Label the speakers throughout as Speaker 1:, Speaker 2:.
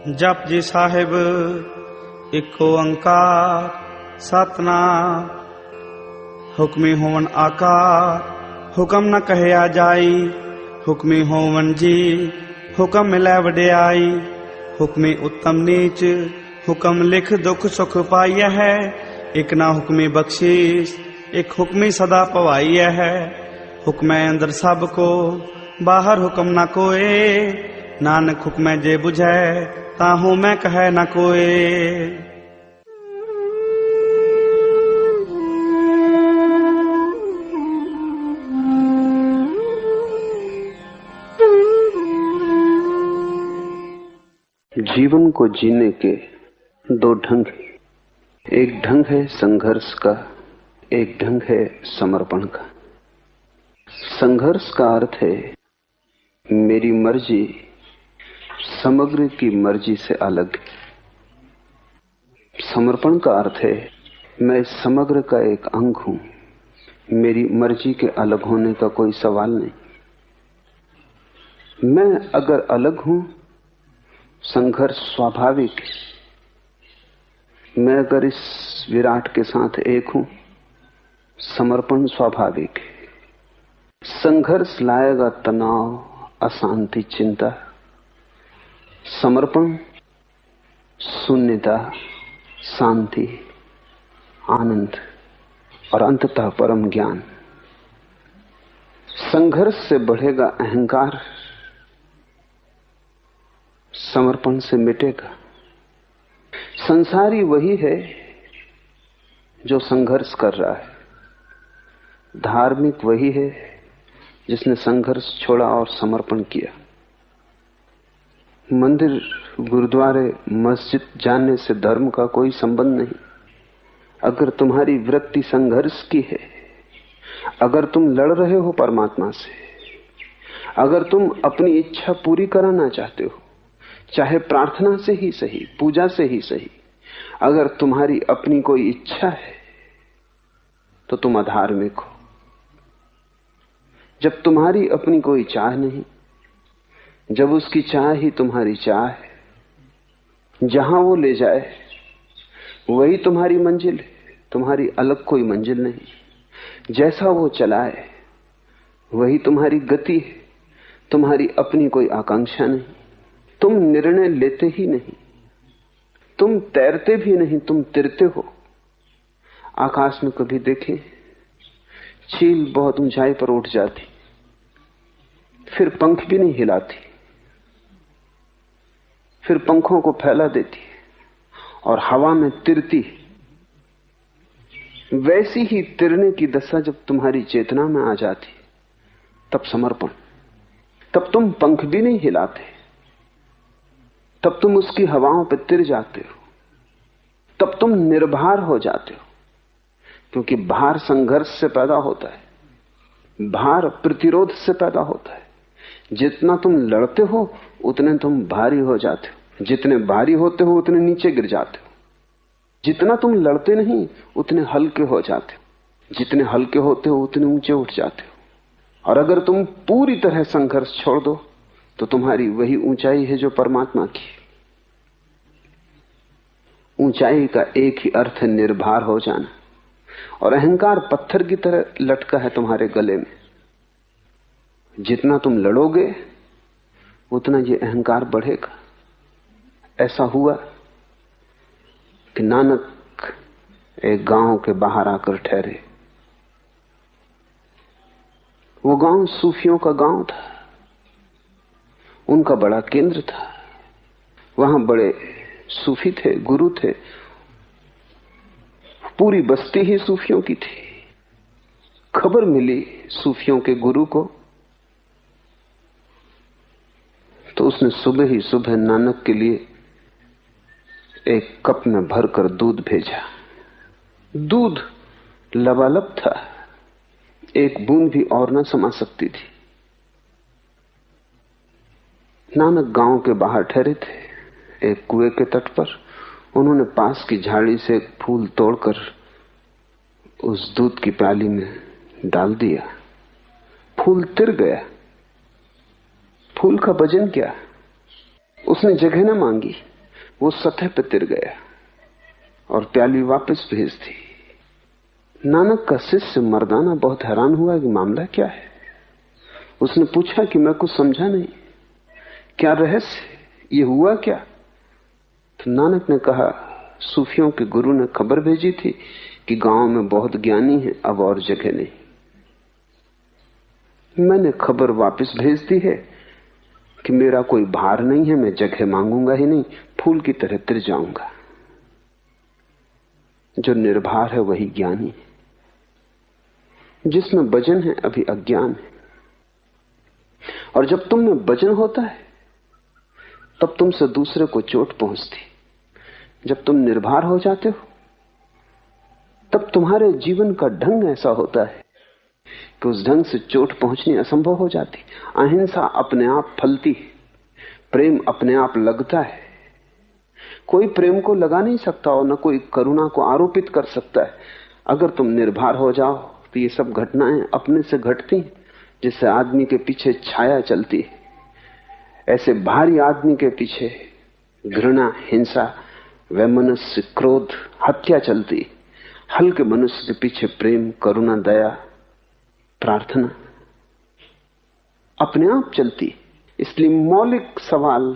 Speaker 1: जप जी साहिब एक ओंकार सतनाम। हुक्मी होवन आकार हुक्म न कहया जाई। हुक्मी होवन जी हुक्म मिलै वड्याई। हुक्मी उत्तम नीच हुक्म लिख दुख सुख पाइय है। एक ना हुक्मी बख्शीश एक हुक्मी सदा पवाई है। हुक्मै अंदर सब को बाहर हुक्म न कोए। नानक हुक्मै जे बुझै ताहू मैं कहे न कोए।
Speaker 2: जीवन को जीने के दो ढंग हैं। एक ढंग है संघर्ष का, एक ढंग है समर्पण का। संघर्ष का अर्थ है मेरी मर्जी समग्र की मर्जी से अलग। समर्पण का अर्थ है मैं समग्र का एक अंग हूं, मेरी मर्जी के अलग होने का कोई सवाल नहीं। मैं अगर अलग हूं, संघर्ष स्वाभाविक है। मैं अगर इस विराट के साथ एक हूं, समर्पण स्वाभाविक है। संघर्ष लाएगा तनाव, अशांति, चिंता। समर्पण शून्यता, शांति, आनंद और अंततः परम ज्ञान। संघर्ष से बढ़ेगा अहंकार, समर्पण से मिटेगा। संसारी वही है जो संघर्ष कर रहा है। धार्मिक वही है जिसने संघर्ष छोड़ा और समर्पण किया। मंदिर, गुरुद्वारे, मस्जिद जाने से धर्म का कोई संबंध नहीं। अगर तुम्हारी वृत्ति संघर्ष की है, अगर तुम लड़ रहे हो परमात्मा से, अगर तुम अपनी इच्छा पूरी कराना चाहते हो, चाहे प्रार्थना से ही सही, पूजा से ही सही, अगर तुम्हारी अपनी कोई इच्छा है तो तुम अधार्मिक हो। जब तुम्हारी अपनी कोई चाह नहीं, जब उसकी चाह ही तुम्हारी चाह है, जहां वो ले जाए वही तुम्हारी मंजिल है, तुम्हारी अलग कोई मंजिल नहीं। जैसा वो चलाए वही तुम्हारी गति है, तुम्हारी अपनी कोई आकांक्षा नहीं। तुम निर्णय लेते ही नहीं, तुम तैरते भी नहीं, तुम तिरते हो। आकाश में कभी देखें, चील बहुत ऊंचाई पर उठ जाती, फिर पंख भी नहीं हिलाती, फिर पंखों को फैला देती और हवा में तिरती। वैसी ही तिरने की दशा जब तुम्हारी चेतना में आ जाती, तब समर्पण। तब तुम पंख भी नहीं हिलाते, तब तुम उसकी हवाओं पर तिर जाते हो, तब तुम निर्भर हो जाते हो। क्योंकि भार संघर्ष से पैदा होता है, भार प्रतिरोध से पैदा होता है। जितना तुम लड़ते हो उतने तुम भारी हो जाते हो, जितने भारी होते हो उतने नीचे गिर जाते हो। जितना तुम लड़ते नहीं उतने हल्के हो जाते हो, जितने हल्के होते हो उतने ऊंचे उठ जाते हो। और अगर तुम पूरी तरह संघर्ष छोड़ दो तो तुम्हारी वही ऊंचाई है जो परमात्मा की। ऊंचाई का एक ही अर्थ है निर्भर हो जाना। और अहंकार पत्थर की तरह लटका है तुम्हारे गले में। जितना तुम लड़ोगे उतना ये अहंकार बढ़ेगा। ऐसा हुआ कि नानक एक गांव के बाहर आकर ठहरे। वो गांव सूफियों का गांव था, उनका बड़ा केंद्र था। वहां बड़े सूफी थे, गुरु थे, पूरी बस्ती ही सूफियों की थी। खबर मिली सूफियों के गुरु को तो उसने सुबह ही सुबह नानक के लिए एक कप में भरकर दूध भेजा। दूध लबालब था, एक बूंद भी और न समा सकती थी। नानक गांव के बाहर ठहरे थे, एक कुएं के तट पर। उन्होंने पास की झाड़ी से एक फूल तोड़कर उस दूध की प्याली में डाल दिया। फूल तिर गया। फूल का वजन क्या? उसने जगह न मांगी, वो सतह पर तिर गया और प्याली वापस भेज दी। नानक का शिष्य मर्दाना बहुत हैरान हुआ कि मामला क्या है। उसने पूछा कि मैं कुछ समझा नहीं, क्या रहस्य, ये हुआ क्या? तो नानक ने कहा, सूफियों के गुरु ने खबर भेजी थी कि गांव में बहुत ज्ञानी है, अब और जगह नहीं। मैंने खबर वापस भेज दी है कि मेरा कोई भार नहीं है, मैं जगह मांगूंगा ही नहीं, फूल की तरह तिर जाऊंगा। जो निर्भर है वही ज्ञानी है, जिसमें वजन है अभी अज्ञान है। और जब तुम में वजन होता है तब तुमसे दूसरे को चोट पहुंचती। जब तुम निर्भर हो जाते हो तब तुम्हारे जीवन का ढंग ऐसा होता है कि उस ढंग से चोट पहुंचनी असंभव हो जाती। अहिंसा अपने आप फलती है, प्रेम अपने आप लगता है। कोई प्रेम को लगा नहीं सकता और न कोई करुणा को आरोपित कर सकता है। अगर तुम निर्भर हो जाओ तो ये सब घटनाएं अपने से घटती हैं, जिससे आदमी के पीछे छाया चलती है। ऐसे भारी आदमी के पीछे घृणा, हिंसा, वैमनस्य, क्रोध, हत्या चलती है। हल्के मनुष्य के पीछे प्रेम, करुणा, दया, प्रार्थना अपने आप चलती। इसलिए मौलिक सवाल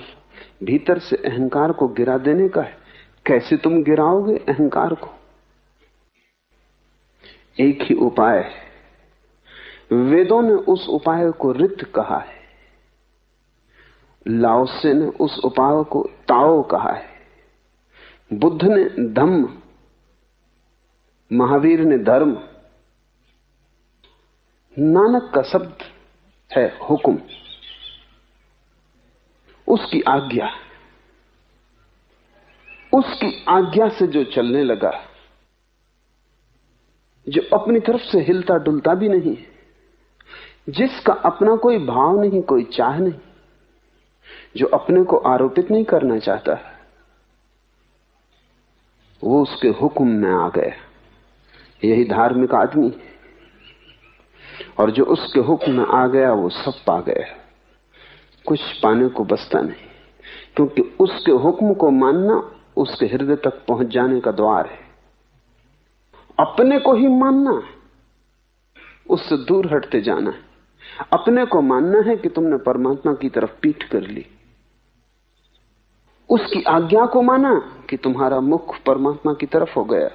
Speaker 2: भीतर से अहंकार को गिरा देने का है। कैसे तुम गिराओगे अहंकार को? एक ही उपाय है। वेदों ने उस उपाय को रित कहा है, लाओसे ने उस उपाय को ताओ कहा है, बुद्ध ने धम्म, महावीर ने धर्म, नानक का शब्द है हुक्म, उसकी आज्ञा। उसकी आज्ञा से जो चलने लगा, जो अपनी तरफ से हिलता डुलता भी नहीं, जिसका अपना कोई भाव नहीं, कोई चाह नहीं, जो अपने को आरोपित नहीं करना चाहता, वो उसके हुक्म में आ गया। यही धार्मिक आदमी है। और जो उसके हुक्म में आ गया वो सब पा गया, कुछ पाने को बचता नहीं। क्योंकि उसके हुक्म को मानना उसके हृदय तक पहुंच जाने का द्वार है। अपने को ही मानना, उससे दूर हटते जाना है। अपने को मानना है कि तुमने परमात्मा की तरफ पीठ कर ली, उसकी आज्ञा को माना कि तुम्हारा मुख परमात्मा की तरफ हो गया।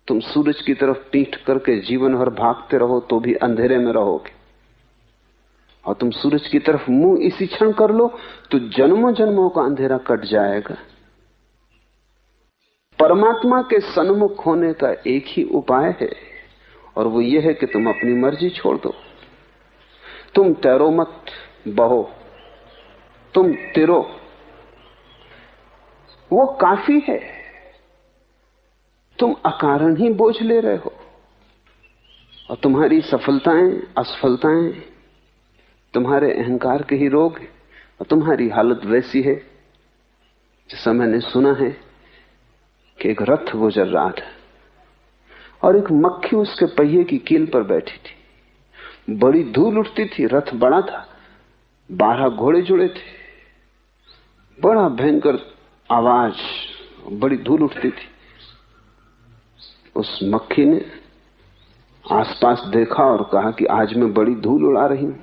Speaker 2: तुम सूरज की तरफ पीठ करके जीवन भर भागते रहो तो भी अंधेरे में रहोगे, और तुम सूरज की तरफ मुंह इसी क्षण कर लो तो जन्मों जन्मों का अंधेरा कट जाएगा। परमात्मा के सन्मुख होने का एक ही उपाय है, और वो ये है कि तुम अपनी मर्जी छोड़ दो। तुम तैरो मत, बहो, तुम तिरो, वो काफी है। तुम अकारण ही बोझ ले रहे हो, और तुम्हारी सफलताएं, असफलताएं तुम्हारे अहंकार के ही रोग है। और तुम्हारी हालत वैसी है जैसा मैंने सुना है कि एक रथ गुजर रहा था और एक मक्खी उसके पहिए की कील पर बैठी थी। बड़ी धूल उठती थी, रथ बड़ा था, 12 घोड़े जुड़े थे, बड़ा भयंकर आवाज, बड़ी धूल उठती थी। उस मक्खी ने आसपास देखा और कहा कि आज मैं बड़ी धूल उड़ा रही हूं।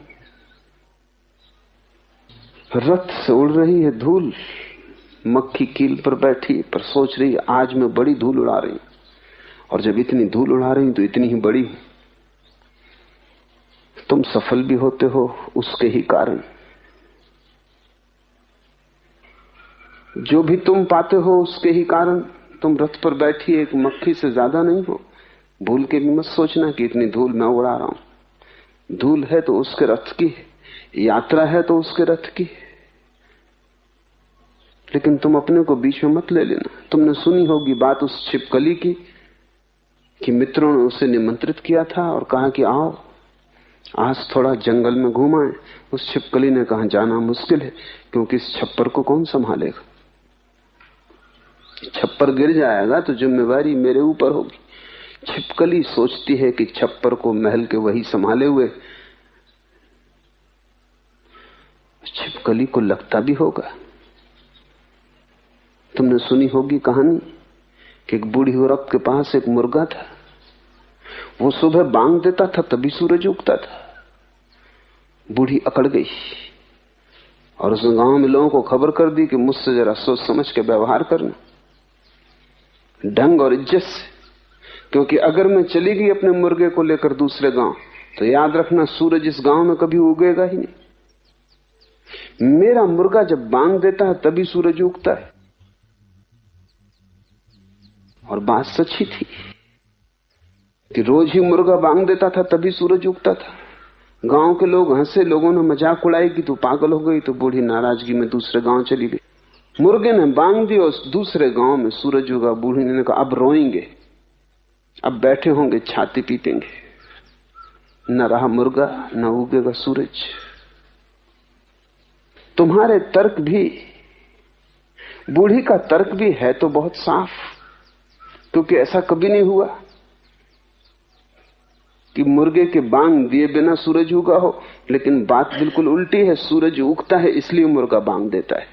Speaker 2: रथ से उड़ रही है धूल, मक्खी कील पर बैठी पर सोच रही है आज मैं बड़ी धूल उड़ा रही हूं, और जब इतनी धूल उड़ा रही हूं तो इतनी ही बड़ी हूं। तुम सफल भी होते हो उसके ही कारण। जो भी तुम पाते हो उसके ही कारण। तुम रथ पर बैठी एक मक्खी से ज्यादा नहीं हो। भूल के भी मत सोचना कि इतनी धूल मैं उड़ा रहा हूं। धूल है तो उसके रथ की, यात्रा है तो उसके रथ की, लेकिन तुम अपने को बीच में मत ले लेना। तुमने सुनी होगी बात उस छिपकली की कि मित्रों ने उसे निमंत्रित किया था और कहा कि आओ आज थोड़ा जंगल में घुमाएं। उस छिपकली ने कहा जाना मुश्किल है, क्योंकि इस छप्पर को कौन संभालेगा, छप्पर गिर जाएगा तो जिम्मेवारी मेरे ऊपर होगी। छिपकली सोचती है कि छप्पर को महल के वही संभाले हुए। छिपकली को लगता भी होगा तुमने सुनी होगी कहानी कि एक बूढ़ी औरत के पास एक मुर्गा था। वो सुबह बांग देता था तभी सूरज उगता था। बूढ़ी अकड़ गई और उसने गांव में लोगों को खबर कर दी कि मुझसे जरा सोच समझ के व्यवहार करना, ढंग और इज्जत से, क्योंकि अगर मैं चली गई अपने मुर्गे को लेकर दूसरे गांव तो याद रखना सूरज इस गांव में कभी उगेगा ही नहीं। मेरा मुर्गा जब बांग देता है तभी सूरज उगता है। और बात सच्ची थी कि रोज ही मुर्गा बांग देता था तभी सूरज उगता था। गांव के लोग हंसे, लोगों ने मजाक उड़ाई कि तू पागल हो गई। तो बूढ़ी नाराजगी में दूसरे गांव चली गई। मुर्गे ने बांग दी और दूसरे गांव में सूरज उगा। बूढ़ी ने कहा अब रोएंगे, अब बैठे होंगे छाती पीटेंगे। न रहा मुर्गा, न उगेगा सूरज। तुम्हारे तर्क भी, बूढ़ी का तर्क भी है तो बहुत साफ, क्योंकि ऐसा कभी नहीं हुआ कि मुर्गे के बांग दिए बिना सूरज उगा हो। लेकिन बात बिल्कुल उल्टी है, सूरज उगता है इसलिए मुर्गा बांग देता है।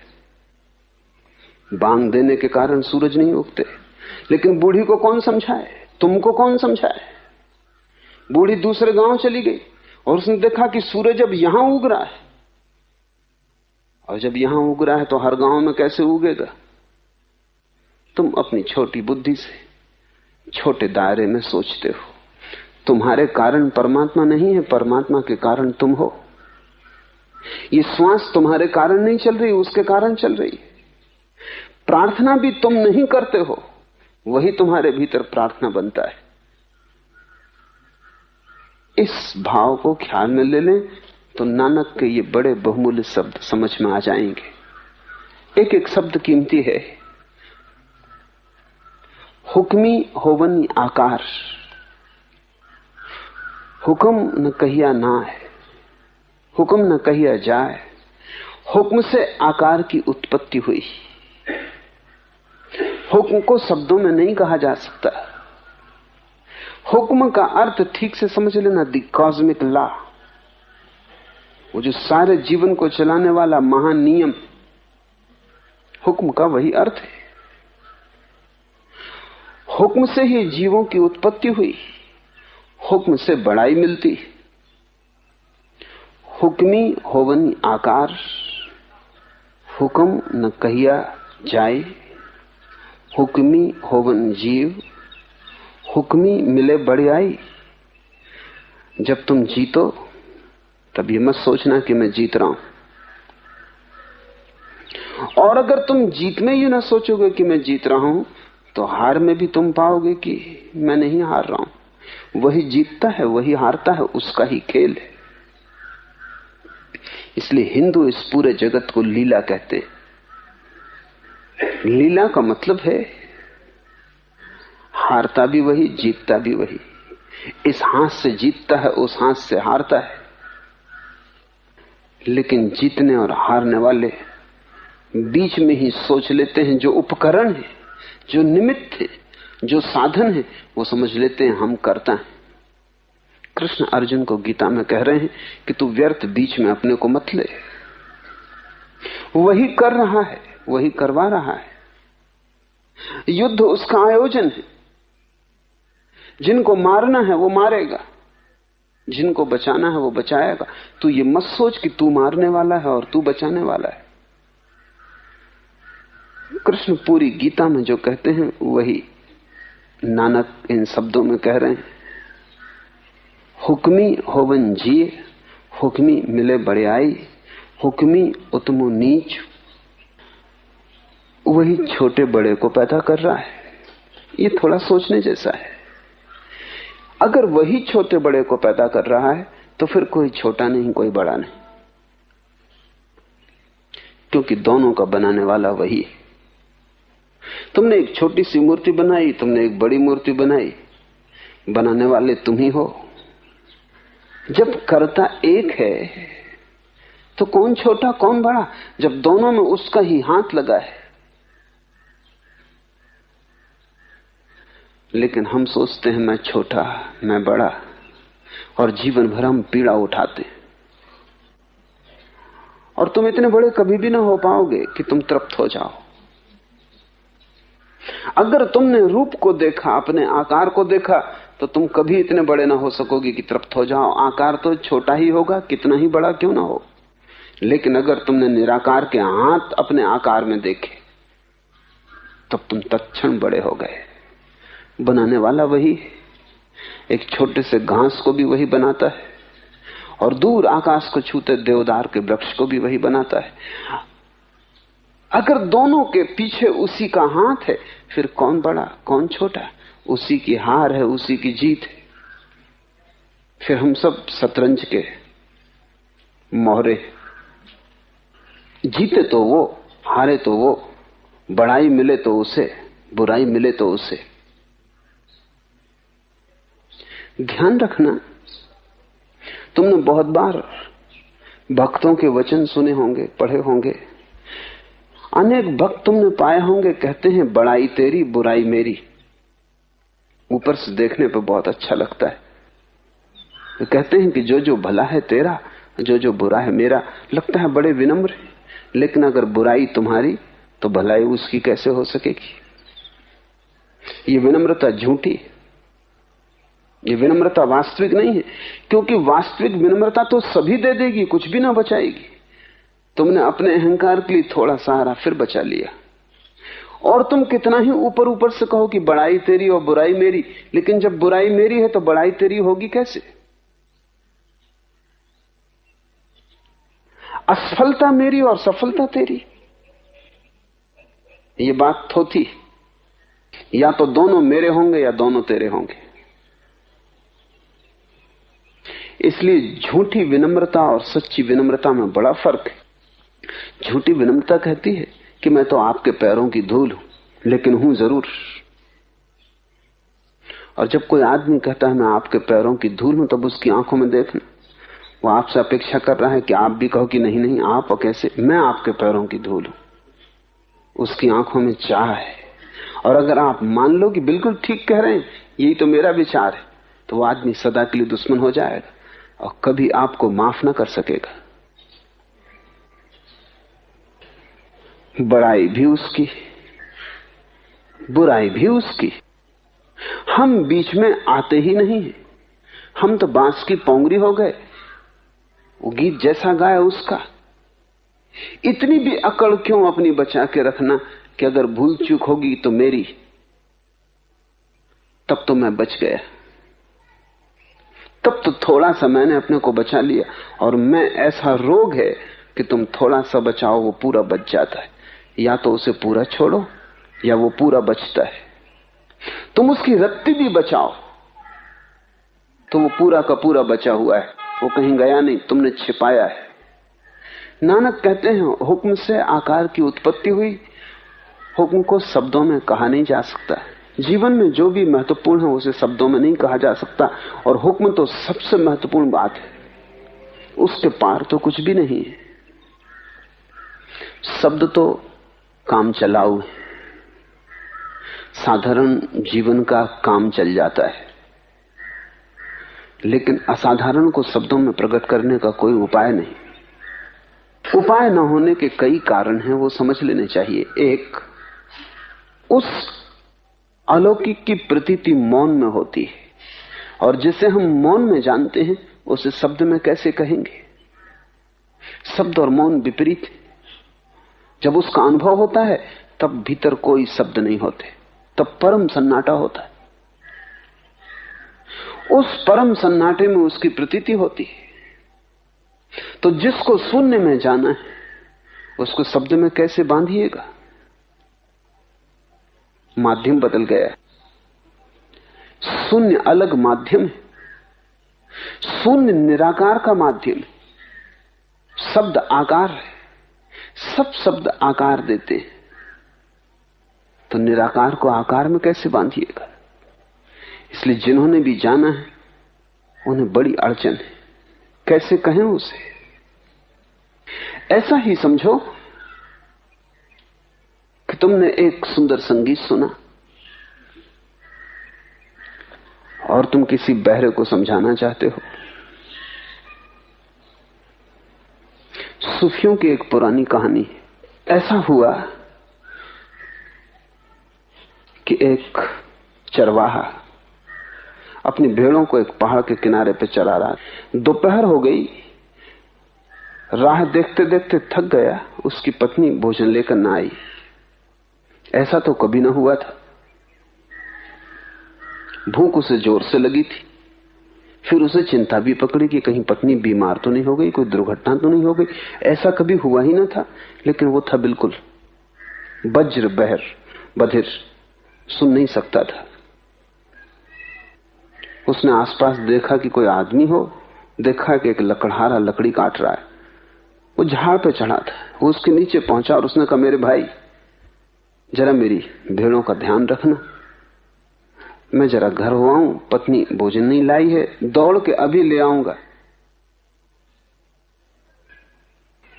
Speaker 2: बांग देने के कारण सूरज नहीं उगते। लेकिन बूढ़ी को कौन समझाए, तुमको कौन समझाए। बूढ़ी दूसरे गांव चली गई और उसने देखा कि सूरज अब यहां उग रहा है, और जब यहां उग रहा है तो हर गांव में कैसे उगेगा। तुम अपनी छोटी बुद्धि से छोटे दायरे में सोचते हो। तुम्हारे कारण परमात्मा नहीं है, परमात्मा के कारण तुम हो। ये श्वास तुम्हारे कारण नहीं चल रही, उसके कारण चल रही है। प्रार्थना भी तुम नहीं करते हो, वही तुम्हारे भीतर प्रार्थना बनता है। इस भाव को ख्याल में ले लें तो नानक के ये बड़े बहुमूल्य शब्द समझ में आ जाएंगे। एक एक शब्द कीमती है। हुक्मी होवन आकार, हुक्म न कहिया ना है, हुक्म न कहिया जाए। हुक्म से आकार की उत्पत्ति हुई। हुक्म को शब्दों में नहीं कहा जा सकता। हुक्म का अर्थ ठीक से समझ लेना, द कॉस्मिक लॉ, वो जो सारे जीवन को चलाने वाला महान नियम, हुक्म का वही अर्थ है। हुक्म से ही जीवों की उत्पत्ति हुई, हुक्म से बड़ाई मिलती। हुक्मी होवन आकार, हुक्म न कहिया जाए। हुक्मी होवन जीव, हुक्मी मिले बड़ाई। जब तुम जीतो तब ये मत सोचना कि मैं जीत रहा हूं, और अगर तुम जीत में ये ना सोचोगे कि मैं जीत रहा हूं तो हार में भी तुम पाओगे कि मैं नहीं हार रहा हूं। वही जीतता है, वही हारता है, उसका ही खेल है। इसलिए हिंदू इस पूरे जगत को लीला कहते हैं। लीला का मतलब है हारता भी वही, जीतता भी वही। इस हाथ से जीतता है, उस हाथ से हारता है। लेकिन जीतने और हारने वाले बीच में ही सोच लेते हैं, जो उपकरण है, जो निमित्त है, जो साधन है, वो समझ लेते हैं हम करता है। कृष्ण अर्जुन को गीता में कह रहे हैं कि तू व्यर्थ बीच में अपने को मत ले। वही कर रहा है, वही करवा रहा है। युद्ध उसका आयोजन है। जिनको मारना है वो मारेगा, जिनको बचाना है वो बचाएगा। तू ये मत सोच कि तू मारने वाला है और तू बचाने वाला है। कृष्ण पूरी गीता में जो कहते हैं वही नानक इन शब्दों में कह रहे हैं। हुक्मी होवन जिए, हुक्मी मिले बड़ाई। हुक्मी उतमो नीच, वही छोटे बड़े को पैदा कर रहा है। ये थोड़ा सोचने जैसा है। अगर वही छोटे बड़े को पैदा कर रहा है तो फिर कोई छोटा नहीं, कोई बड़ा नहीं, क्योंकि दोनों का बनाने वाला वही है। तुमने एक छोटी सी मूर्ति बनाई, तुमने एक बड़ी मूर्ति बनाई, बनाने वाले तुम ही हो। जब कर्ता एक है तो कौन छोटा कौन बड़ा, जब दोनों में उसका ही हाथ लगा है। लेकिन हम सोचते हैं मैं छोटा, मैं बड़ा, और जीवन भर हम पीड़ा उठाते हैं। और तुम इतने बड़े कभी भी ना हो पाओगे कि तुम तृप्त हो जाओ। अगर तुमने रूप को देखा, अपने आकार को देखा, तो तुम कभी इतने बड़े ना हो सकोगे कि तृप्त हो जाओ। आकार तो छोटा ही होगा, कितना ही बड़ा क्यों ना हो। लेकिन अगर तुमने निराकार के हाथ अपने आकार में देखे, तब तुम तत्क्षण बड़े हो गए। बनाने वाला वही है। एक छोटे से घास को भी वही बनाता है, और दूर आकाश को छूते देवदार के वृक्ष को भी वही बनाता है। अगर दोनों के पीछे उसी का हाथ है, फिर कौन बड़ा कौन छोटा? उसी की हार है, उसी की जीत है। फिर हम सब शतरंज के मोहरे। जीते तो वो, हारे तो वो, बड़ाई मिले तो उसे, बुराई मिले तो उसे। ध्यान रखना, तुमने बहुत बार भक्तों के वचन सुने होंगे, पढ़े होंगे। अनेक भक्त तुमने पाए होंगे कहते हैं बड़ाई तेरी बुराई मेरी। ऊपर से देखने पर बहुत अच्छा लगता है। वे कहते हैं कि जो जो भला है तेरा, जो जो बुरा है मेरा। लगता है बड़े विनम्र है, लेकिन अगर बुराई तुम्हारी तो भलाई उसकी कैसे हो सकेगी? ये विनम्रता झूठी है, ये विनम्रता वास्तविक नहीं है। क्योंकि वास्तविक विनम्रता तो सभी दे देगी, कुछ भी ना बचाएगी। तुमने अपने अहंकार के लिए थोड़ा सहारा फिर बचा लिया, और तुम कितना ही ऊपर ऊपर से कहो कि बड़ाई तेरी और बुराई मेरी, लेकिन जब बुराई मेरी है तो बड़ाई तेरी होगी कैसे? असफलता मेरी और सफलता तेरी, ये बात थोथी। या तो दोनों मेरे होंगे या दोनों तेरे होंगे। इसलिए झूठी विनम्रता और सच्ची विनम्रता में बड़ा फर्क है। झूठी विनम्रता कहती है कि मैं तो आपके पैरों की धूल हूं, लेकिन हूं जरूर। और जब कोई आदमी कहता है मैं आपके पैरों की धूल हूं, तब उसकी आंखों में देखना, वो आपसे अपेक्षा कर रहा है कि आप भी कहो कि नहीं नहीं, आप कैसे, मैं आपके पैरों की धूल हूं। उसकी आंखों में चाह है। और अगर आप मान लो कि बिल्कुल ठीक कह रहे हैं, यही तो मेरा विचार है, तो वो आदमी सदा के लिए दुश्मन हो जाएगा और कभी आपको माफ ना कर सकेगा। बड़ाई भी उसकी, बुराई भी उसकी। हम बीच में आते ही नहीं हैं। हम तो बांस की पोंगरी हो गए, वो गीत जैसा गाया उसका। इतनी भी अकड़ क्यों अपनी बचा के रखना कि अगर भूल चूक होगी तो मेरी, तब तो मैं बच गया। तब तो थोड़ा सा मैंने अपने को बचा लिया। और मैं ऐसा रोग है कि तुम थोड़ा सा बचाओ वो पूरा बच जाता है। या तो उसे पूरा छोड़ो या वो पूरा बचता है। तुम उसकी रत्ती भी बचाओ तो वो पूरा का पूरा बचा हुआ है, वो कहीं गया नहीं, तुमने छिपाया है। नानक कहते हैं हुक्म से आकार की उत्पत्ति हुई। हुक्म को शब्दों में कहा नहीं जा सकता। जीवन में जो भी महत्वपूर्ण है उसे शब्दों में नहीं कहा जा सकता, और हुक्म तो सबसे महत्वपूर्ण बात है, उसके पार तो कुछ भी नहीं है। शब्द तो काम चलाऊ है, साधारण जीवन का काम चल जाता है, लेकिन असाधारण को शब्दों में प्रकट करने का कोई उपाय नहीं। उपाय न होने के कई कारण हैं, वो समझ लेने चाहिए। एक, उस अलौकिक की प्रतीति मौन में होती है, और जिसे हम मौन में जानते हैं उसे शब्द में कैसे कहेंगे? शब्द और मौन विपरीत है। जब उसका अनुभव होता है तब भीतर कोई शब्द नहीं होते, तब परम सन्नाटा होता है। उस परम सन्नाटे में उसकी प्रतीति होती है। तो जिसको शून्य में जाना है उसको शब्द में कैसे बांधिएगा? माध्यम बदल गया। शून्य अलग माध्यम है, शून्य निराकार का माध्यम है। शब्द आकार है, सब शब्द आकार देते हैं, तो निराकार को आकार में कैसे बांधिएगा? इसलिए जिन्होंने भी जाना है उन्हें बड़ी अड़चन है, कैसे कहें उसे? ऐसा ही समझो कि तुमने एक सुंदर संगीत सुना और तुम किसी बहरे को समझाना चाहते हो। सूफियों की एक पुरानी कहानी है। ऐसा हुआ कि एक चरवाहा अपनी भेड़ों को एक पहाड़ के किनारे पे चला रहा। दोपहर हो गई, राह देखते देखते थक गया। उसकी पत्नी भोजन लेकर ना आई। ऐसा तो कभी ना हुआ था। भूख उसे जोर से लगी थी। फिर उसे चिंता भी पकड़ी कि कहीं पत्नी बीमार तो नहीं हो गई, कोई दुर्घटना तो नहीं हो गई। ऐसा कभी हुआ ही ना था, लेकिन वो था बिल्कुल वज्र बहर, बधिर, सुन नहीं सकता था। उसने आसपास देखा कि कोई आदमी हो, देखा कि एक लकड़हारा लकड़ी काट रहा है। वो झाड़ पे चढ़ा था। वो उसके नीचे पहुंचा और उसने कहा, मेरे भाई, जरा मेरी भेड़ों का ध्यान रखना। मैं जरा घर हुआ हूं, पत्नी भोजन नहीं लाई है, दौड़ के अभी ले आऊंगा।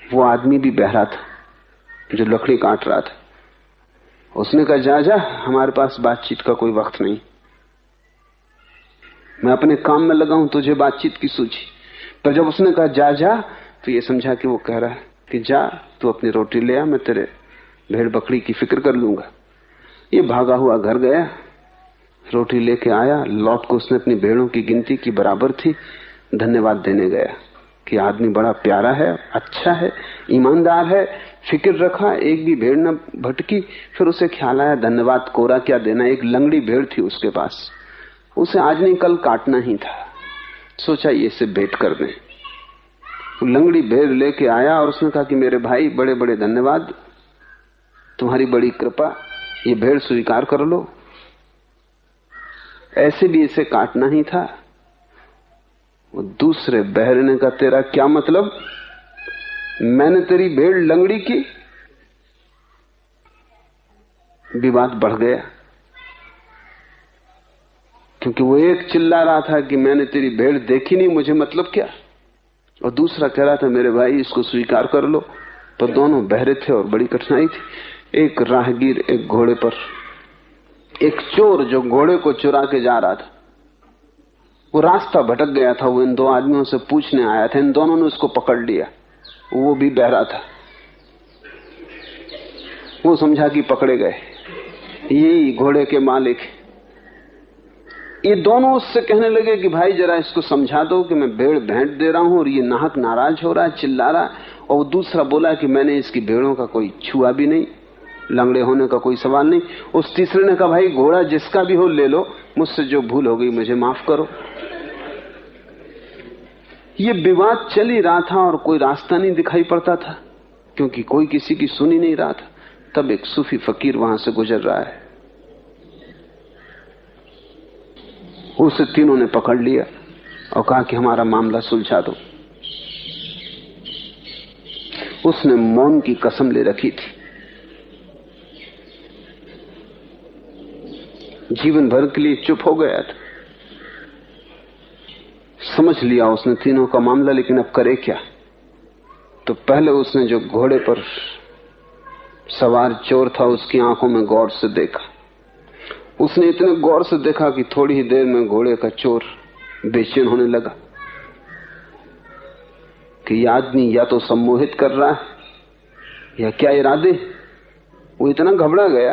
Speaker 2: वो आदमी भी बहरा था जो लकड़ी काट रहा था। उसने कहा, जा जा, हमारे पास बातचीत का कोई वक्त नहीं, मैं अपने काम में लगा हूं, तुझे बातचीत की सूझी। पर जब उसने कहा जा जा, तो ये समझा कि वो कह रहा है कि जा तू अपनी रोटी ले आ, मैं तेरे भेड़ बकरी की फिक्र कर लूंगा। ये भागा हुआ घर गया, रोटी लेके आया। लौट को उसने अपनी भेड़ों की गिनती की, बराबर थी। धन्यवाद देने गया कि आदमी बड़ा प्यारा है, अच्छा है, ईमानदार है, फिक्र रखा, एक भी भेड़ न भटकी। फिर उसे ख्याल आया, धन्यवाद कोरा क्या देना। एक लंगड़ी भेड़ थी उसके पास, उसे आज नहीं कल काटना ही था। सोचा ये से भेंट कर दें। लंगड़ी भेड़ लेके आया और उसने कहा कि मेरे भाई, बड़े बड़े धन्यवाद, तुम्हारी बड़ी कृपा, ये भेड़ स्वीकार कर लो। ऐसे भी इसे काटना ही था। वो दूसरे बहरे ने कहा, तेरा क्या मतलब? मैंने तेरी भेड़ लंगड़ी की? विवाद बढ़ गया, क्योंकि वो एक चिल्ला रहा था कि मैंने तेरी भेड़ देखी नहीं, मुझे मतलब क्या, और दूसरा कह रहा था मेरे भाई इसको स्वीकार कर लो। पर दोनों बहरे थे और बड़ी कठिनाई थी। एक राहगीर एक घोड़े पर, एक चोर जो घोड़े को चुरा के जा रहा था, वो रास्ता भटक गया था। वो इन दो आदमियों से पूछने आया था। इन दोनों ने उसको पकड़ लिया। वो भी बहरा था। वो समझा कि पकड़े गए, यही घोड़े के मालिक। ये दोनों उससे कहने लगे कि भाई जरा इसको समझा दो कि मैं भेड़ भेंट दे रहा हूं और ये नाहक नाराज हो रहा है, चिल्ला रहा है। और वो दूसरा बोला कि मैंने इसकी भेड़ों का कोई छुआ भी नहीं, लंगड़े होने का कोई सवाल नहीं। उस तीसरे ने कहा, भाई घोड़ा जिसका भी हो ले लो, मुझसे जो भूल हो गई मुझे माफ करो। ये विवाद चल ही रहा था और कोई रास्ता नहीं दिखाई पड़ता था, क्योंकि कोई किसी की सुन ही नहीं रहा था। तब एक सूफी फकीर वहां से गुजर रहा है। उसे तीनों ने पकड़ लिया और कहा कि हमारा मामला सुलझा दो। उसने मौन की कसम ले रखी थी, जीवन भर के लिए चुप हो गया था। समझ लिया उसने तीनों का मामला, लेकिन अब करे क्या? तो पहले उसने जो घोड़े पर सवार चोर था उसकी आंखों में गौर से देखा। उसने इतने गौर से देखा कि थोड़ी ही देर में घोड़े का चोर बेचैन होने लगा कि यह आदमी या तो सम्मोहित कर रहा है या क्या इरादे। वो इतना घबरा गया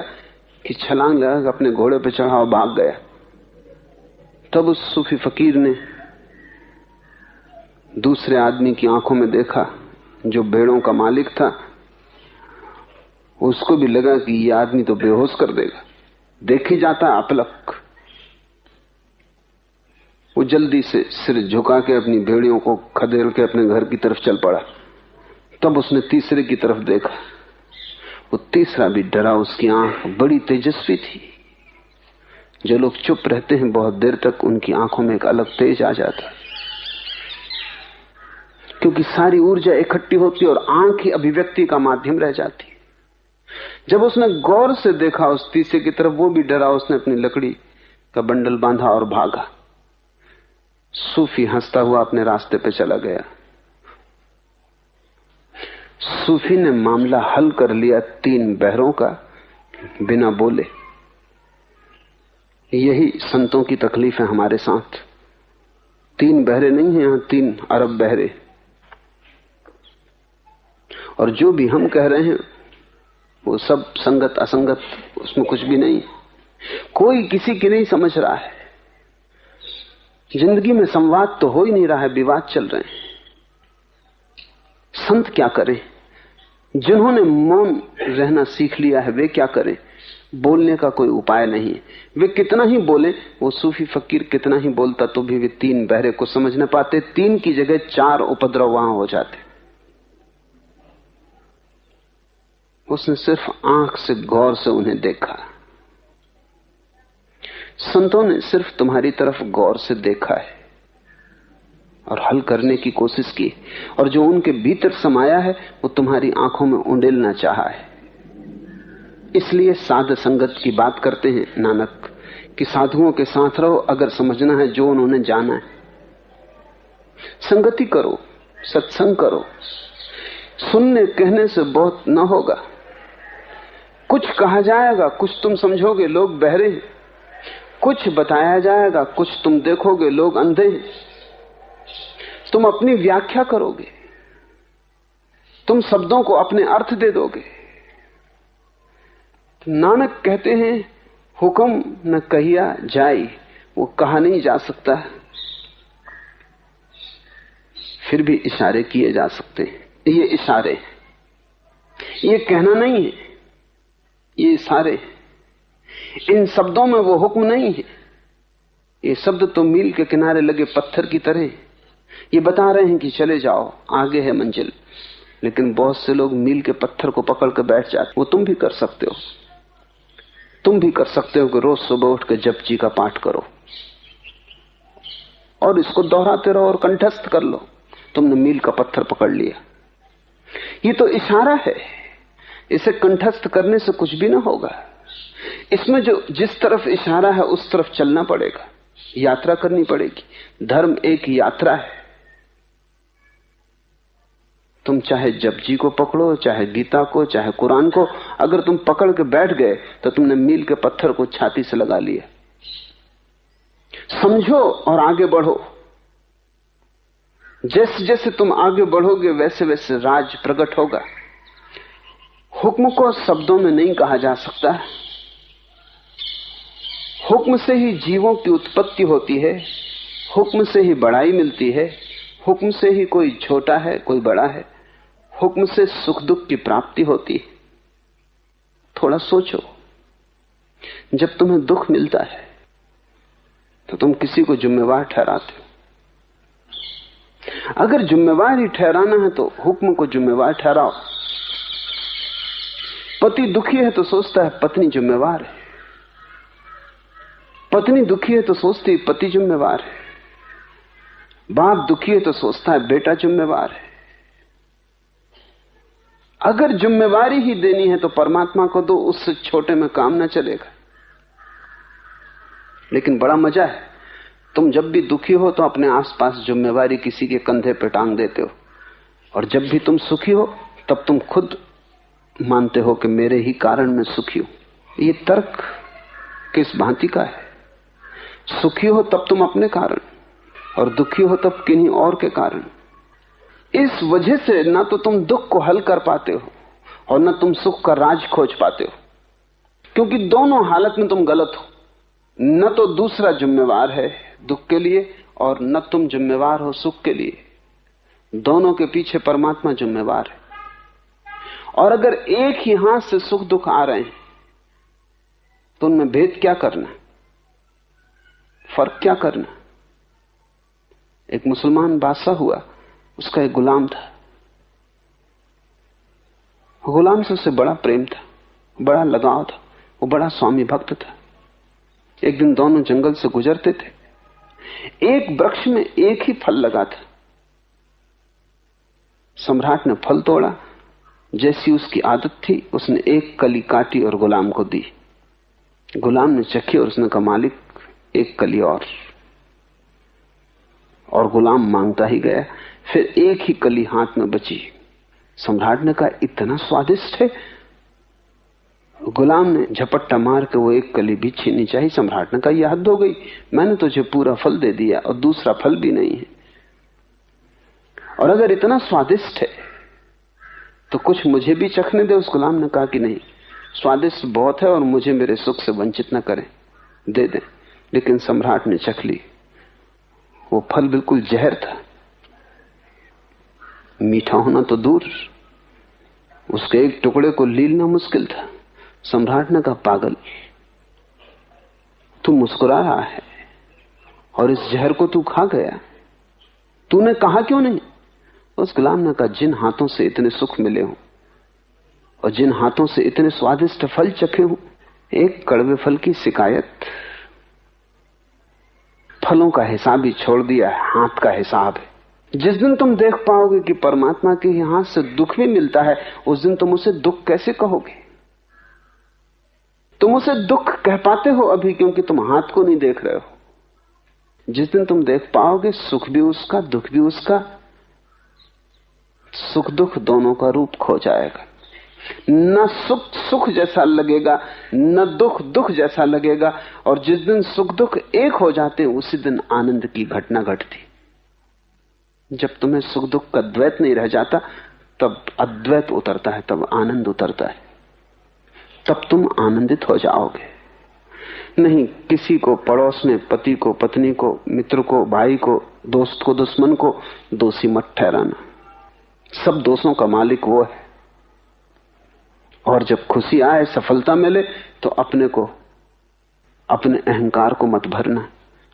Speaker 2: कि छलांग लगा अपने घोड़े पर चढ़ा और भाग गया। तब उस सूफी फकीर ने दूसरे आदमी की आंखों में देखा जो भेड़ों का मालिक था। उसको भी लगा कि यह आदमी तो बेहोश कर देगा, देखी जाता अपलक। वो जल्दी से सिर झुका के अपनी भेड़ियों को खदेड़ के अपने घर की तरफ चल पड़ा। तब उसने तीसरे की तरफ देखा। वो तीसरा भी डरा, उसकी आंख बड़ी तेजस्वी थी। जो लोग चुप रहते हैं बहुत देर तक, उनकी आंखों में एक अलग तेज आ जाता है, क्योंकि सारी ऊर्जा इकट्ठी होती है और आंख ही अभिव्यक्ति का माध्यम रह जाती है। जब उसने गौर से देखा उस तीसरे की तरफ, वो भी डरा। उसने अपनी लकड़ी का बंडल बांधा और भागा। सूफी हंसता हुआ अपने रास्ते पे चला गया। सूफी ने मामला हल कर लिया तीन बहरों का, बिना बोले। यही संतों की तकलीफ है हमारे साथ। तीन बहरे नहीं है, यहां 3 अरब बहरे। और जो भी हम कह रहे हैं वो सब संगत असंगत, उसमें कुछ भी नहीं। कोई किसी की नहीं समझ रहा है। जिंदगी में संवाद तो हो ही नहीं रहा है, विवाद चल रहे हैं। संत क्या करें? जिन्होंने मौन रहना सीख लिया है वे क्या करें? बोलने का कोई उपाय नहीं है। वे कितना ही बोले, वो सूफी फकीर कितना ही बोलता तो भी वे तीन बहरे को समझ न पाते। तीन की जगह चार उपद्रव वहां हो जाते। उसने सिर्फ आंख से गौर से उन्हें देखा। संतों ने सिर्फ तुम्हारी तरफ गौर से देखा है और हल करने की कोशिश की, और जो उनके भीतर समाया है वो तुम्हारी आंखों में उंडेलना चाहा है। इसलिए साध संगत की बात करते हैं नानक कि साधुओं के साथ रहो अगर समझना है जो उन्होंने जाना है। संगति करो, सत्संग करो। सुनने कहने से बहुत न होगा। कुछ कहा जाएगा, कुछ तुम समझोगे, लोग बहरे हैं। कुछ बताया जाएगा, कुछ तुम देखोगे, लोग अंधे हैं। तुम अपनी व्याख्या करोगे, तुम शब्दों को अपने अर्थ दे दोगे। नानक कहते हैं हुक्म न कहिया जाई, वो कहा नहीं जा सकता, फिर भी इशारे किए जा सकते हैं। ये इशारे, ये कहना नहीं है, ये इशारे। इन शब्दों में वो हुक्म नहीं है। ये शब्द तो मील के किनारे लगे पत्थर की तरह, ये बता रहे हैं कि चले जाओ, आगे है मंजिल। लेकिन बहुत से लोग मील के पत्थर को पकड़ के बैठ जाते। वो तुम भी कर सकते हो। तुम भी कर सकते हो कि रोज सुबह उठ के जपजी का पाठ करो और इसको दोहराते रहो और कंठस्थ कर लो। तुमने मील का पत्थर पकड़ लिया। ये तो इशारा है, इसे कंठस्थ करने से कुछ भी ना होगा। इसमें जो जिस तरफ इशारा है उस तरफ चलना पड़ेगा, यात्रा करनी पड़ेगी। धर्म एक यात्रा है। तुम चाहे जपजी को पकड़ो, चाहे गीता को, चाहे कुरान को, अगर तुम पकड़ के बैठ गए तो तुमने मील के पत्थर को छाती से लगा लिया। समझो और आगे बढ़ो। जैसे जैसे तुम आगे बढ़ोगे वैसे वैसे राज प्रकट होगा। हुक्म को शब्दों में नहीं कहा जा सकता। हुक्म से ही जीवों की उत्पत्ति होती है, हुक्म से ही बड़ाई मिलती है, हुक्म से ही कोई छोटा है कोई बड़ा है, हुक्म से सुख दुख की प्राप्ति होती है। थोड़ा सोचो, जब तुम्हें दुख मिलता है तो तुम किसी को जिम्मेवार ठहराते हो। अगर जिम्मेवार ही ठहराना है तो हुक्म को जिम्मेवार ठहराओ। पति दुखी है तो सोचता है पत्नी जिम्मेवार है, पत्नी दुखी है तो सोचती है पति जिम्मेवार है, बाप दुखी है तो सोचता है बेटा जिम्मेवार है। अगर जिम्मेवारी ही देनी है तो परमात्मा को दो, उससे छोटे में काम ना चलेगा। लेकिन बड़ा मजा है, तुम जब भी दुखी हो तो अपने आसपास जिम्मेवारी किसी के कंधे पे टांग देते हो, और जब भी तुम सुखी हो तब तुम खुद मानते हो कि मेरे ही कारण मैं सुखी हूं। ये तर्क किस भांति का है? सुखी हो तब तुम अपने कारण, और दुखी हो तब किन्हीं और के कारण। इस वजह से ना तो तुम दुख को हल कर पाते हो और ना तुम सुख का राज खोज पाते हो, क्योंकि दोनों हालत में तुम गलत हो। न तो दूसरा जिम्मेवार है दुख के लिए और न तुम जिम्मेवार हो सुख के लिए। दोनों के पीछे परमात्मा जिम्मेवार है। और अगर एक ही हाथ से सुख दुख आ रहे हैं तो उनमें भेद क्या करना, फर्क क्या करना? एक मुसलमान बादशाह हुआ, उसका एक गुलाम था। गुलाम से उससे बड़ा प्रेम था, बड़ा लगाव था, वो बड़ा स्वामी भक्त था। एक दिन दोनों जंगल से गुजरते थे। एक वृक्ष में एक ही फल लगा था। सम्राट ने फल तोड़ा, जैसी उसकी आदत थी उसने एक कली काटी और गुलाम को दी। गुलाम ने चखी और उसने कहा मालिक एक कली और गुलाम मांगता ही गया। फिर एक ही कली हाथ में बची। सम्राट ने कहा इतना स्वादिष्ट है। गुलाम ने झपट्टा मार के वो एक कली भी छीननी चाहिए। सम्राट ने कहा यह हद हो गई, मैंने तुझे पूरा फल दे दिया और दूसरा फल भी नहीं है, और अगर इतना स्वादिष्ट है तो कुछ मुझे भी चखने दे। उस गुलाम ने कहा कि नहीं, स्वादिष्ट बहुत है और मुझे मेरे सुख से वंचित न करें, दे दें। लेकिन सम्राट ने चख ली। वो फल बिल्कुल जहर था, मीठा होना तो दूर, उसके एक टुकड़े को लीलना मुश्किल था। सम्राट ने कहा, पागल, तू मुस्कुरा रहा है और इस जहर को तू खा गया, तूने कहा क्यों नहीं? उस गुलाम ने कहा, जिन हाथों से इतने सुख मिले हों और जिन हाथों से इतने स्वादिष्ट फल चखे हों, एक कड़वे फल की शिकायत। फलों का हिसाब ही छोड़ दिया है, हाथ का हिसाब है। जिस दिन तुम देख पाओगे कि परमात्मा के हाथ से दुख भी मिलता है, उस दिन तुम उसे दुख कैसे कहोगे? तुम उसे दुख कह पाते हो अभी, क्योंकि तुम हाथ को नहीं देख रहे हो। जिस दिन तुम देख पाओगे सुख भी उसका, दुख भी उसका, सुख दुख दोनों का रूप खो जाएगा। न सुख सुख जैसा लगेगा, न दुख दुख जैसा लगेगा। और जिस दिन सुख दुख एक हो जाते हैं, उसी दिन आनंद की घटना घटती। जब तुम्हें सुख दुख का द्वैत नहीं रह जाता, तब अद्वैत उतरता है, तब आनंद उतरता है, तब तुम आनंदित हो जाओगे। नहीं, किसी को पड़ोस में, पति को पत्नी को, मित्र को भाई को, दोस्त को दुश्मन को दोषी मत ठहराना। सब दोषों का मालिक वो है। और जब खुशी आए, सफलता मिले, तो अपने को, अपने अहंकार को मत भरना।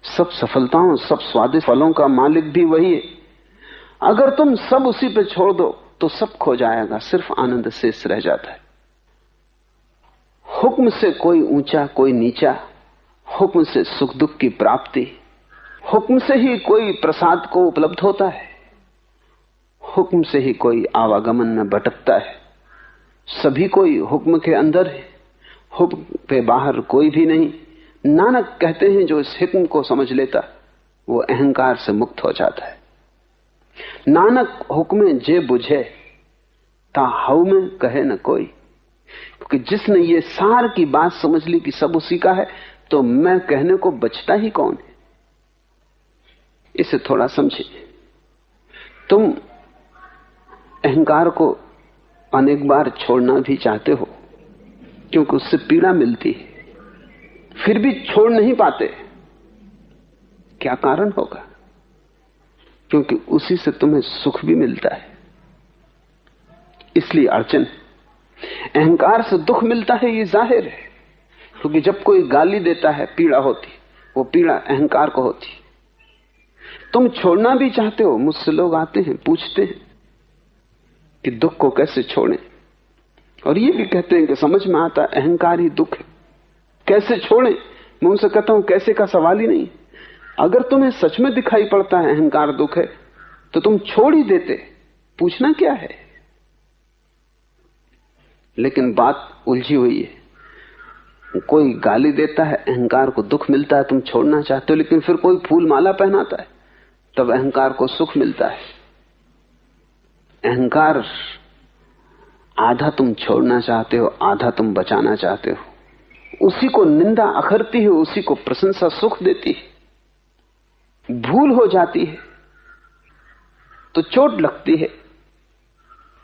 Speaker 2: सब सफलताओं, सब स्वादिष्ट फलों का मालिक भी वही है। अगर तुम सब उसी पे छोड़ दो तो सब खो जाएगा, सिर्फ आनंद शेष रह जाता है। हुक्म से कोई ऊंचा कोई नीचा, हुक्म से सुख दुख की प्राप्ति, हुक्म से ही कोई प्रसाद को उपलब्ध होता है, हुक्म से ही कोई आवागमन में भटकता है। सभी कोई हुक्म के अंदर है, हुक्म पे बाहर कोई भी नहीं। नानक कहते हैं, जो इस हुक्म को समझ लेता वो अहंकार से मुक्त हो जाता है। नानक हुक्मे जे बुझे ता हऊ में कहे न कोई। क्योंकि जिसने ये सार की बात समझ ली कि सब उसी का है, तो मैं कहने को बचता ही कौन है? इसे थोड़ा समझे। तुम अहंकार को अनेक बार छोड़ना भी चाहते हो, क्योंकि उससे पीड़ा मिलती है, फिर भी छोड़ नहीं पाते। क्या कारण होगा? क्योंकि उसी से तुम्हें सुख भी मिलता है, इसलिए अड़चन। अहंकार से दुख मिलता है, ये जाहिर है, क्योंकि जब कोई गाली देता है पीड़ा होती, वो पीड़ा अहंकार को होती। तुम छोड़ना भी चाहते हो। मुझसे लोग आते हैं, पूछते हैं कि दुख को कैसे छोड़ें, और ये भी कहते हैं कि समझ में आता अहंकार ही दुख है, कैसे छोड़ें? मैं उनसे कहता हूं, कैसे का सवाल ही नहीं। अगर तुम्हें सच में दिखाई पड़ता है अहंकार दुख है, तो तुम छोड़ ही देते, पूछना क्या है? लेकिन बात उलझी हुई है। कोई गाली देता है, अहंकार को दुख मिलता है, तुम छोड़ना चाहते हो, लेकिन फिर कोई फूल माला पहनाता है, तब अहंकार को सुख मिलता है। अहंकार आधा तुम छोड़ना चाहते हो, आधा तुम बचाना चाहते हो। उसी को निंदा अखरती है, उसी को प्रशंसा सुख देती है। भूल हो जाती है तो चोट लगती है,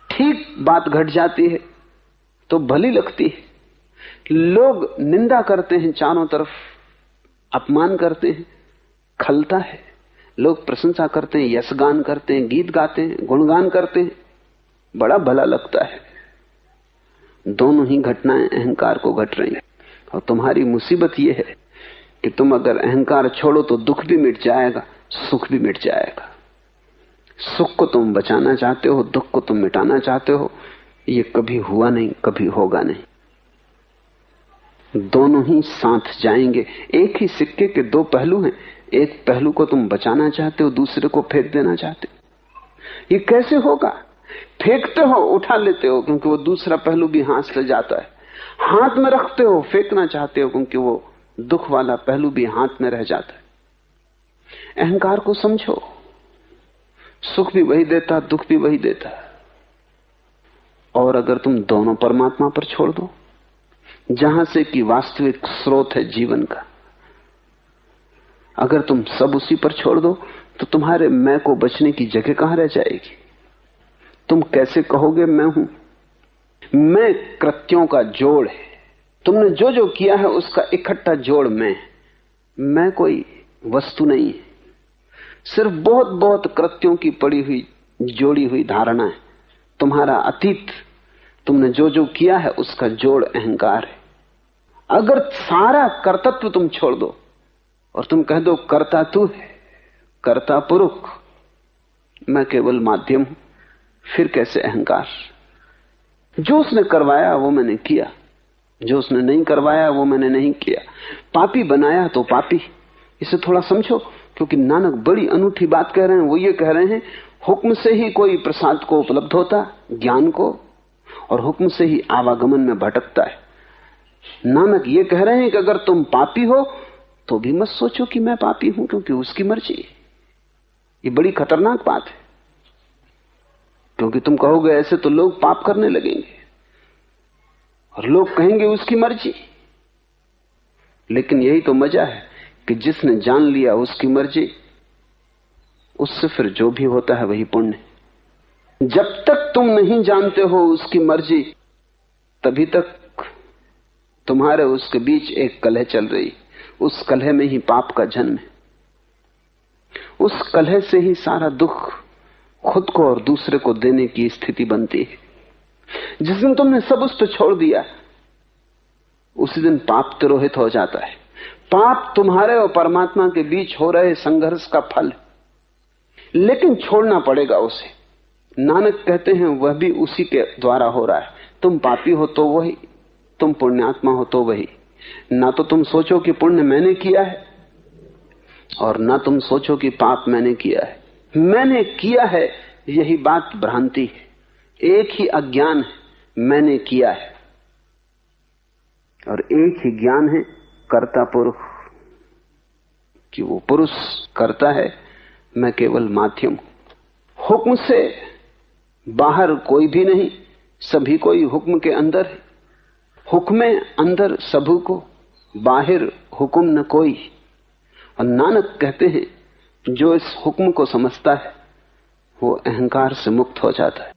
Speaker 2: ठीक बात घट जाती है तो भली लगती है। लोग निंदा करते हैं, चारों तरफ अपमान करते हैं, खलता है। लोग प्रशंसा करते हैं, यशगान करते हैं, गीत गाते हैं, गुणगान करते हैं, बड़ा भला लगता है। दोनों ही घटनाएं अहंकार को घट रही हैं। और तुम्हारी मुसीबत यह है कि तुम अगर अहंकार छोड़ो तो दुख भी मिट जाएगा, सुख भी मिट जाएगा। सुख को तुम बचाना चाहते हो, दुख को तुम मिटाना चाहते हो। ये कभी हुआ नहीं, कभी होगा नहीं। दोनों ही साथ जाएंगे। एक ही सिक्के के दो पहलू हैं। एक पहलू को तुम बचाना चाहते हो, दूसरे को फेंक देना चाहते हो। ये कैसे होगा? फेंकते हो, उठा लेते हो, क्योंकि वो दूसरा पहलू भी हाथ से जाता है। हाथ में रखते हो, फेंकना चाहते हो, क्योंकि वो दुख वाला पहलू भी हाथ में रह जाता है। अहंकार को समझो, सुख भी वही देता, दुख भी वही देता। और अगर तुम दोनों परमात्मा पर छोड़ दो, जहां से कि वास्तविक स्रोत है जीवन का, अगर तुम सब उसी पर छोड़ दो, तो तुम्हारे मैं को बचने की जगह कहां रह जाएगी? तुम कैसे कहोगे मैं हूं? मैं कृत्यों का जोड़ है, तुमने जो जो किया है उसका इकट्ठा जोड़ मैं कोई वस्तु नहीं है, सिर्फ बहुत बहुत कृत्यों की पड़ी हुई जोड़ी हुई धारणा है। तुम्हारा अतीत, तुमने जो जो किया है उसका जोड़ अहंकार है। अगर सारा कर्तत्व तुम छोड़ दो और तुम कह दो कर्ता तू है, कर्ता पुरुष, मैं केवल माध्यम हूं, फिर कैसे अहंकार? जो उसने करवाया वो मैंने किया, जो उसने नहीं करवाया वो मैंने नहीं किया। पापी बनाया तो पापी, इसे थोड़ा समझो, क्योंकि नानक बड़ी अनूठी बात कह रहे हैं। वो ये कह रहे हैं हुक्म से ही कोई प्रसाद को उपलब्ध होता, ज्ञान को, और हुक्म से ही आवागमन में भटकता है। नानक ये कह रहे हैं कि अगर तुम पापी हो तो भी मत सोचो कि मैं पापी हूं, क्योंकि उसकी मर्जी। ये बड़ी खतरनाक बात है, क्योंकि तुम कहोगे ऐसे तो लोग पाप करने लगेंगे और लोग कहेंगे उसकी मर्जी। लेकिन यही तो मजा है कि जिसने जान लिया उसकी मर्जी, उससे फिर जो भी होता है वही पुण्य। जब तक तुम नहीं जानते हो उसकी मर्जी, तभी तक तुम्हारे उसके बीच एक कलह चल रही। उस कलह में ही पाप का जन्म है। उस कलह से ही सारा दुख खुद को और दूसरे को देने की स्थिति बनती है। जिस दिन तुमने सब उस पर छोड़ दिया, उसी दिन पाप तिरोहित हो जाता है। पाप तुम्हारे और परमात्मा के बीच हो रहे संघर्ष का फल, लेकिन छोड़ना पड़ेगा उसे। नानक कहते हैं वह भी उसी के द्वारा हो रहा है। तुम पापी हो तो वही, तुम पुण्यात्मा हो तो वही। ना तो तुम सोचो कि पुण्य मैंने किया है, और ना तुम सोचो कि पाप मैंने किया है। मैंने किया है, यही बात भ्रांति है। एक ही अज्ञान है, मैंने किया है, और एक ही ज्ञान है, कर्ता पुरुष, कि वो पुरुष करता है, मैं केवल माध्यम हूं। हुक्म से बाहर कोई भी नहीं, सभी कोई हुक्म के अंदर है। हुक्म अंदर सबू को, बाहर हुक्म न कोई। और नानक कहते हैं जो इस हुक्म को समझता है वो अहंकार से मुक्त हो जाता है।